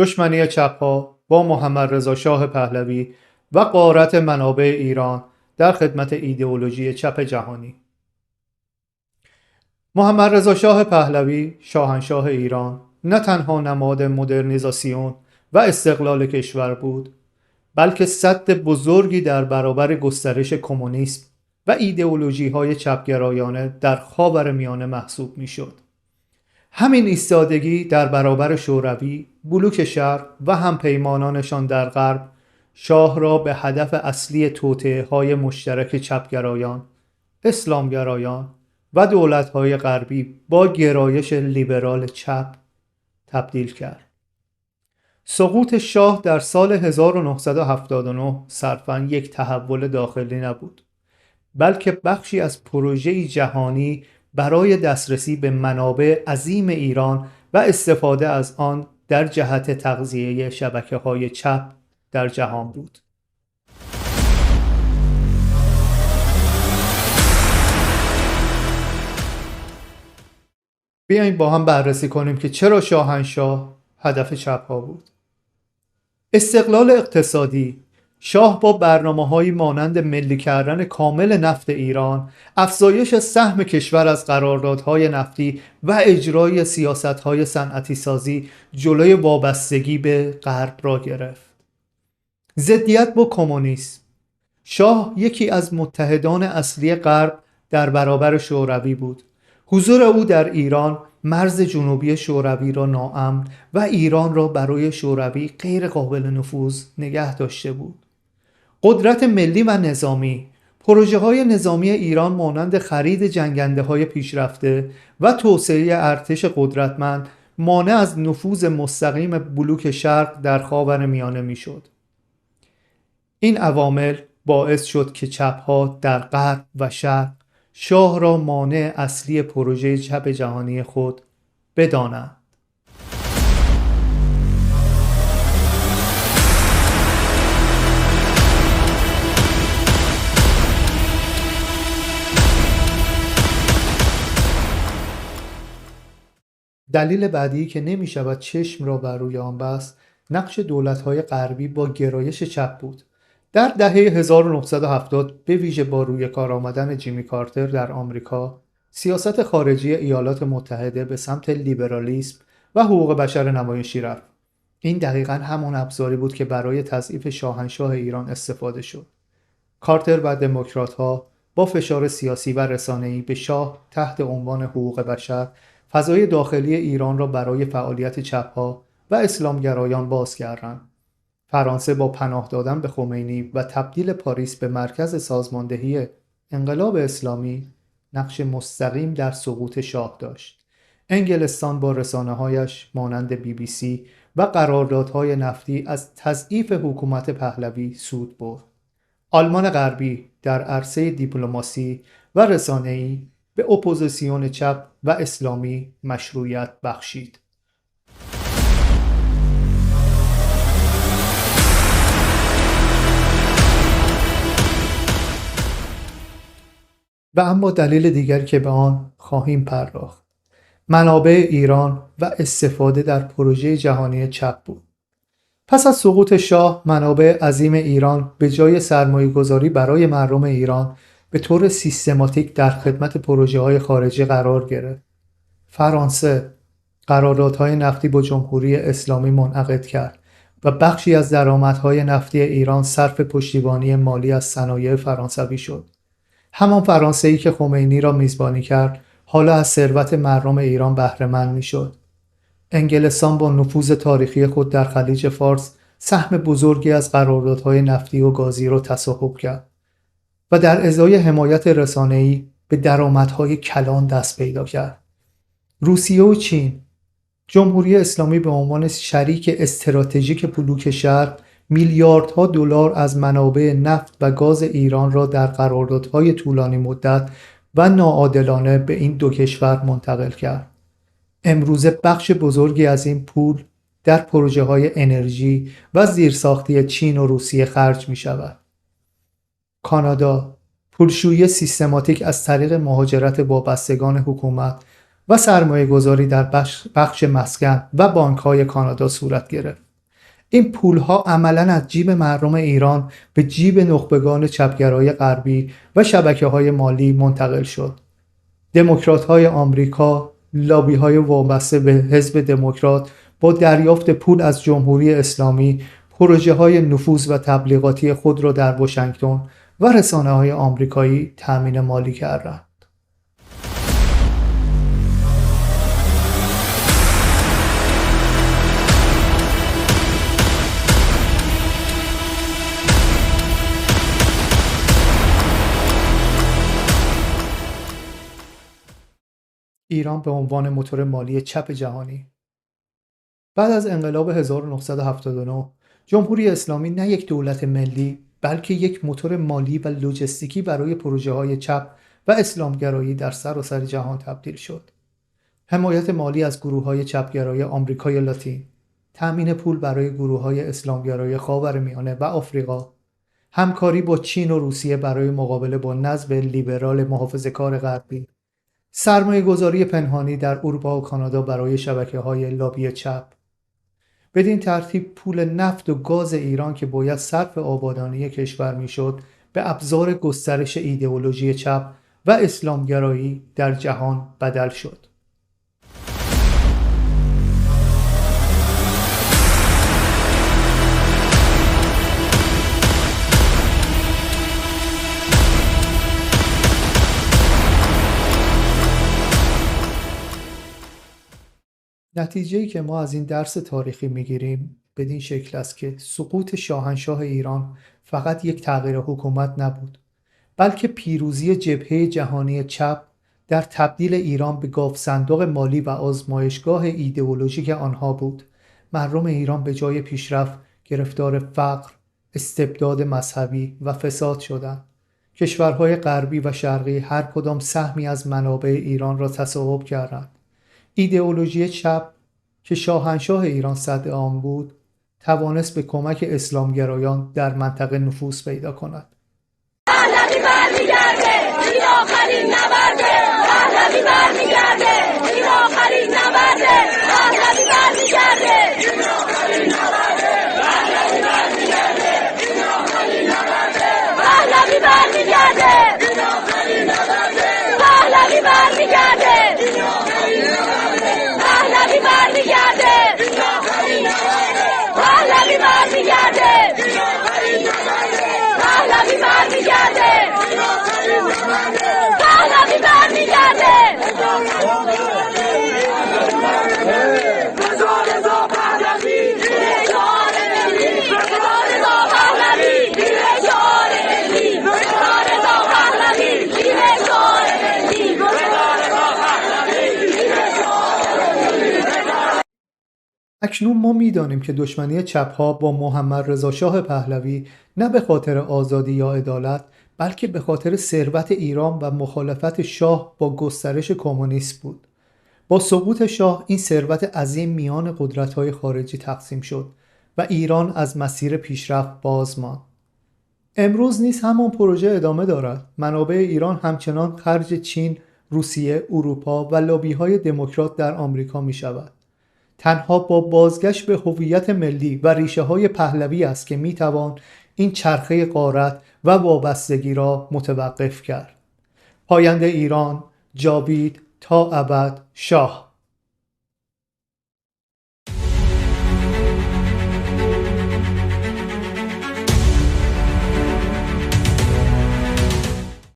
دشمنی چپ‌ها با محمدرضا شاه پهلوی و غارت منابع ایران در خدمت ایدئولوژی چپ جهانی. محمدرضا شاه پهلوی، شاهنشاه ایران، نه تنها نماد مدرنیزاسیون و استقلال کشور بود، بلکه سد بزرگی در برابر گسترش کمونیسم و ایدئولوژی‌های چپگرایانه در خاورمیانه محسوب می‌شد. همین ایستادگی در برابر شوروی، بلوک شرق و همپیمانانشان در غرب شاه را به هدف اصلی توطئه‌های مشترک چپگرایان، اسلامگرایان و دولت‌های غربی با گرایش لیبرال چپ تبدیل کرد. سقوط شاه در سال 1979 صرفاً یک تحول داخلی نبود، بلکه بخشی از پروژه‌ای جهانی برای دسترسی به منابع عظیم ایران و استفاده از آن در جهت تغذیه شبکه‌های چپ در جهان بود. بیاییم با هم بررسی کنیم که چرا شاهنشاه هدف چپ‌ها بود. استقلال اقتصادی. شاه با برنامه‌هایی مانند ملی کردن کامل نفت ایران، افزایش سهم کشور از قراردادهای نفتی و اجرای سیاست‌های صنعتی سازی جلوی وابستگی به غرب را گرفت. ضدیت با کمونیسم. شاه یکی از متحدان اصلی غرب در برابر شوروی بود. حضور او در ایران مرز جنوبی شوروی را ناامن و ایران را برای شوروی غیر قابل نفوذ نگه داشته بود. قدرت ملی و نظامی. پروژه‌های نظامی ایران مانند خرید جنگنده‌های پیشرفته و توسعه ارتش قدرتمند مانع از نفوذ مستقیم بلوک شرق در خاورمیانه میشد. این عوامل باعث شد که چپ‌ها در غرب و شرق شاه را مانع اصلی پروژه چپ جهانی خود بدانند. دلیل بعدی که نمی شود چشم را بر روی آن بست، نقش دولت‌های غربی با گرایش چپ بود. در دهه 1970 به ویژه با روی کار آمدن جیمی کارتر در آمریکا، سیاست خارجی ایالات متحده به سمت لیبرالیسم و حقوق بشر نمایشی رفت. این دقیقاً همان ابزاری بود که برای تضعیف شاهنشاه ایران استفاده شد. کارتر و دموکرات‌ها با فشار سیاسی و رسانه‌ای به شاه تحت عنوان حقوق بشر فضای داخلی ایران را برای فعالیت چپ‌ها و اسلامگرایان باز کردند. فرانسه با پناه دادن به خمینی و تبدیل پاریس به مرکز سازماندهی انقلاب اسلامی نقش مستقیم در سقوط شاه داشت. انگلستان با رسانه‌هایش مانند BBC و قراردادهای نفتی از تضعیف حکومت پهلوی سود برد. آلمان غربی در عرصه دیپلماسی و رسانه‌ای به اپوزیسیون چپ و اسلامی مشروعیت بخشید. و اما دلیل دیگری که به آن خواهیم پرداخت، منابع ایران و استفاده در پروژه جهانی چپ بود. پس از سقوط شاه، منابع عظیم ایران به جای سرمایه‌گذاری برای مردم ایران به طور سیستماتیک در خدمت پروژه‌های خارجی قرار گرفت. فرانسه قراردادهای نفتی با جمهوری اسلامی منعقد کرد و بخشی از درآمدهای نفتی ایران صرف پشتیبانی مالی از صنایع فرانسوی شد. همان فرانسه‌ای که خمینی را میزبانی کرد، حالا از ثروت مردم ایران بهره مند میشد. انگلستان با نفوذ تاریخی خود در خلیج فارس سهم بزرگی از قراردادهای نفتی و گازی را تصاحب کرد و در ازای حمایت رسانه‌ای به درآمدهای کلان دست پیدا کرد. روسیه و چین. جمهوری اسلامی به عنوان شریک استراتژیک بلوک شرق میلیاردها دلار از منابع نفت و گاز ایران را در قراردادهای طولانی مدت و ناعادلانه به این دو کشور منتقل کرد. امروزه بخش بزرگی از این پول در پروژه‌های انرژی و زیرساختی چین و روسیه خرج می شود. کانادا پولشویی سیستماتیک از طریق مهاجرت وابستگان حکومت و سرمایه‌گذاری در بخش مسکن و بانک‌های کانادا صورت گرفت. این پولها عملاً از جیب مردم ایران به جیب نخبگان چپگرای غربی و شبکه‌های مالی منتقل شد. دموکرات‌های آمریکا، لابی‌های وابسته به حزب دموکرات با دریافت پول از جمهوری اسلامی پروژه‌های نفوذ و تبلیغاتی خود را در واشنگتن و رسانه‌های آمریکایی تأمین مالی کردند. ایران به عنوان موتور مالی چپ جهانی. بعد از انقلاب 1979 جمهوری اسلامی نه یک دولت ملی بلکه یک موتور مالی و لوجستیکی برای پروژه‌های چپ و اسلامگرایی در سراسر جهان تبدیل شد. حمایت مالی از گروه‌های چپگرای آمریکای لاتین، تأمین پول برای گروه‌های اسلامگرای خاورمیانه و آفریقا، همکاری با چین و روسیه برای مقابله با نظم لیبرال محافظه‌کار غربی، سرمایه‌گذاری پنهانی در اروپا و کانادا برای شبکه‌های لابی چپ. بدین ترتیب پول نفت و گاز ایران که باید صرف آبادانی کشور میشد به ابزار گسترش ایدئولوژی چپ و اسلامگرایی در جهان بدل شد. نتیجه‌ای که ما از این درس تاریخی میگیریم بدین شکل است که سقوط شاهنشاه ایران فقط یک تغییر حکومت نبود، بلکه پیروزی جبهه جهانی چپ در تبدیل ایران به گاوصندوق مالی و آزمایشگاه ایدئولوژیک آنها بود. مردم ایران به جای پیشرفت گرفتار فقر، استبداد مذهبی و فساد شدند. کشورهای غربی و شرقی هر کدام سهمی از منابع ایران را تصاحب کردند. ایدئولوژی چپ که شاهنشاه ایران صدر آن بود توانست به کمک اسلامگرایان در منطقه نفوذ پیدا کند. پهلوی برمیگرده، این آخرین نبرده. پهلوی برمیگرده، این آخرین نبرده. پهلوی برمیگرده، این آخرین نبرده. پهلوی برمیگرده، این آخرین نبرده. پهلوی برمیگرده، این آخرین نبرده. پهلوی برمیگرده، این آخرین نبرده. پهلوی برمیگرده، این آخرین نبرده. پهلوی برمیگرده، این آخرین نبرده. پهلوی برمیگرده، پهلوی برمیگرده. هزار هزار پهلوی، هزار ملی، هزار هزار پهلوی، هزار ملی، هزار هزار پهلوی، هزار ملی، هزار هزار پهلوی. اکنون ما می‌دانیم که دشمنی چپ‌ها با محمد رضا شاه پهلوی نه به خاطر آزادی یا عدالت بلکه به خاطر ثروت ایران و مخالفت شاه با گسترش کمونیسم بود. با سقوط شاه این ثروت عظیم میان قدرت‌های خارجی تقسیم شد و ایران از مسیر پیشرفت باز ماند. امروز نیز همان پروژه ادامه دارد. منابع ایران همچنان خرج چین، روسیه، اروپا و لابی‌های دموکرات در آمریکا می‌شود. تنها با بازگشت به هویت ملی و ریشه‌های پهلوی است که می‌توان این چرخه غارت و وابستگی را متوقف کرد. پاینده ایران، جاوید تا ابد شاه.